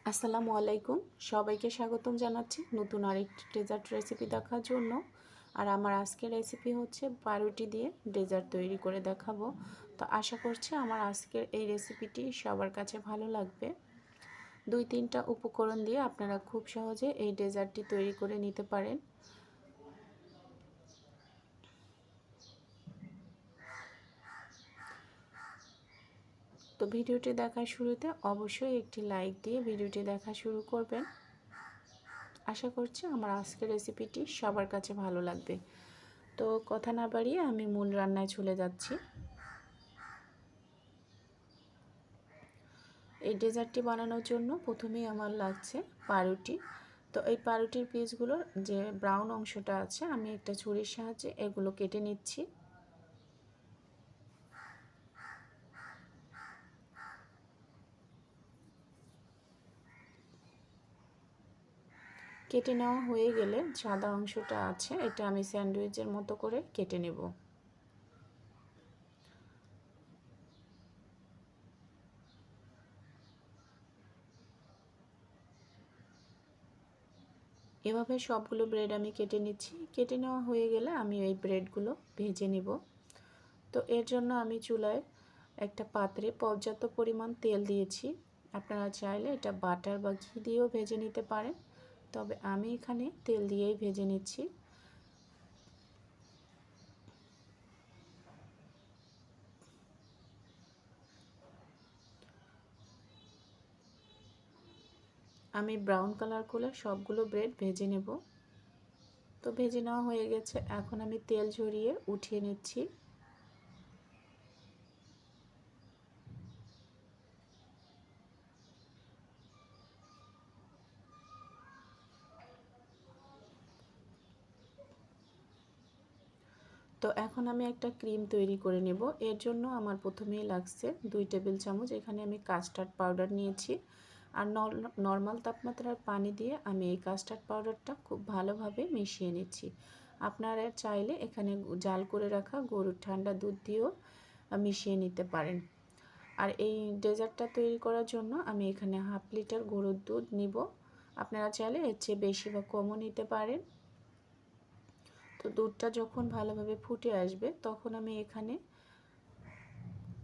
আসসালামু আলাইকুম, সবাইকে স্বাগতম জানাচ্ছি নতুন আরেকটি ডেজার্ট রেসিপি দেখার জন্য। আর আমার আজকের রেসিপি হচ্ছে পাউরুটি দিয়ে ডেজার্ট তৈরি করে দেখাবো। তো আশা করছি আমার আজকের এই রেসিপিটি সবার কাছে ভালো লাগবে। 2-3টা উপকরণ দিয়ে আপনারা খুব সহজে এই ডেজার্টটি তৈরি করে নিতে পারেন। তো ভিডিওটি দেখার শুরুতে অবশ্যই একটি লাইক দিয়ে ভিডিওটি দেখা শুরু করবেন। আশা করছি আমার আজকের রেসিপিটি সবার কাছে ভালো লাগবে। তো কথা না বাড়িয়ে আমি মূল রান্নায় চলে যাচ্ছি। এই ডেজার্টটি বানানোর জন্য প্রথমেই আমার লাগছে পাউরুটি। তো এই পাউরুটির পিসগুলোর যে ব্রাউন অংশটা আছে আমি একটা ছুরির সাহায্যে এগুলো কেটে নিচ্ছি। কেটে নেওয়া হয়ে গেলে সাদা অংশটা আছে এটা আমি স্যান্ডউইচের মতো করে কেটে নেব। এভাবে সবগুলো ব্রেড আমি কেটে নিচ্ছি। কেটে নেওয়া হয়ে গেলে আমি এই ব্রেডগুলো ভেজে নেব। তো এর জন্য আমি চুলায় একটা পাত্রে পর্যাপ্ত পরিমাণ তেল দিয়েছি। আপনারা চাইলে এটা বাটার বা ঘি দিয়েও ভেজে নিতে পারেন, তবে আমি এখানে তেল দিয়েই ভেজে নিচ্ছি। আমি ব্রাউন কালার করে সবগুলো ব্রেড ভেজে নেব। তো ভেজে নেওয়া হয়ে গেছে, এখন আমি তেল ঝরিয়ে উঠিয়ে নিচ্ছি। তো এখন আমি একটা ক্রিম তৈরি করে নেব। এর জন্য আমার প্রথমেই লাগছে 2 টেবিল চামচ। এখানে আমি কাস্টার্ড পাউডার নিয়েছি। আর নর্মাল তাপমাত্রার পানি দিয়ে আমি এই কাস্টার্ড পাউডারটা খুব ভালোভাবে মিশিয়ে নিচ্ছি। আপনারা চাইলে এখানে জাল করে রাখা গরুর ঠান্ডা দুধ দিয়েও মিশিয়ে নিতে পারেন। আর এই ডেজার্টটা তৈরি করার জন্য আমি এখানে 1/2 লিটার গরুর দুধ নিব। আপনারা চাইলে এর চেয়ে বেশি বা কমও নিতে পারেন। তো দুধটা যখন ভালোভাবে ফুটে আসবে তখন আমি এখানে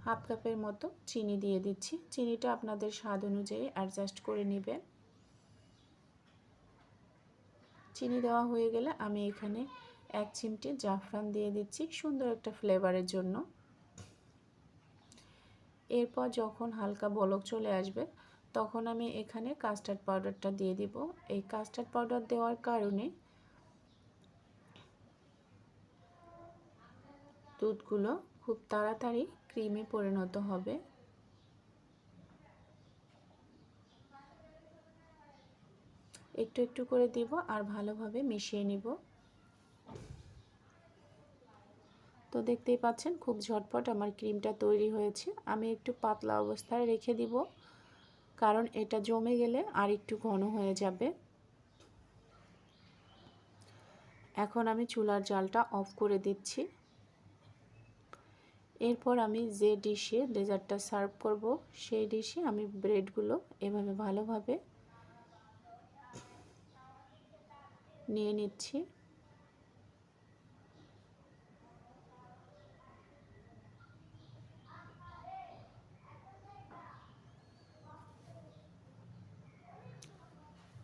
1/2 কাপের মতো চিনি দিয়ে দিচ্ছি। চিনিটা আপনাদের স্বাদ অনুযায়ী অ্যাডজাস্ট করে নেবেন। চিনি দেওয়া হয়ে গেলে আমি এখানে 1 চিমটি জাফরান দিয়ে দিচ্ছি সুন্দর একটা ফ্লেভারের জন্য। এরপর যখন হালকা বলক চলে আসবে তখন আমি এখানে কাস্টার্ড পাউডারটা দিয়ে দিব। এই কাস্টার্ড পাউডার দেওয়ার কারণে দুধগুলো খুব তাড়াতাড়ি ক্রিমে পরিণত হবে। একটু একটু করে দিব আর ভালোভাবে মিশিয়ে নিব। তো দেখতেই পাচ্ছেন খুব ঝটপট আমার ক্রিমটা তৈরি হয়েছে। আমি একটু পাতলা অবস্থায় রেখে দিব, কারণ এটা জমে গেলে আর একটু ঘন হয়ে যাবে। এখন আমি চুলার জালটা অফ করে দিচ্ছি। এরপর আমি যে ডিশে ডেজার্টটা সার্ভ করব সেই ডিশে আমি ব্রেডগুলো এভাবে ভালোভাবে নিয়ে নিচ্ছি।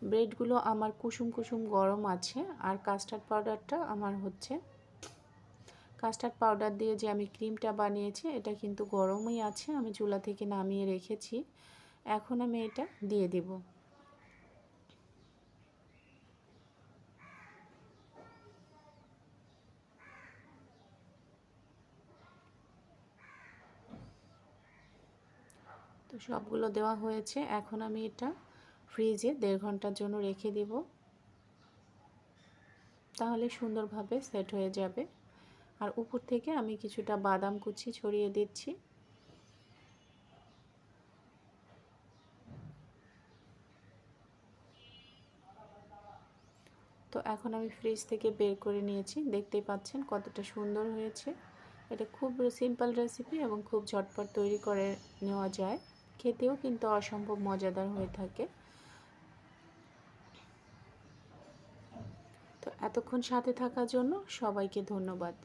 ব্রেডগুলো আমার কুসুম কুসুম গরম আছে। আর কাস্টার্ড পাউডারটা আমার হচ্ছে কাস্টার্ড পাউডার দিয়ে যে আমি ক্রিমটা বানিয়েছি এটা কিন্তু গরমই আছে, আমি চুলা থেকে নামিয়ে রেখেছি। এখন আমি এটা দিয়ে দেব। তো সবগুলো দেওয়া হয়েছে। এখন আমি এটা ফ্রিজে 1.5 ঘন্টার জন্য রেখে দিব, তাহলে সুন্দরভাবে সেট হয়ে যাবে। আর উপর থেকে আমি কিছুটা বাদাম কুচি ছড়িয়ে দিচ্ছি। তো এখন আমি ফ্রিজ থেকে বের করে নিয়েছি। দেখতেই পাচ্ছেন কতটা সুন্দর হয়েছে। এটা খুব সিম্পল রেসিপি এবং খুব ঝটপট তৈরি করে নেওয়া যায়। খেতেও কিন্তু অসম্ভব মজাদার হয়ে থাকে। এতক্ষণ সাথে থাকার জন্য সবাইকে ধন্যবাদ।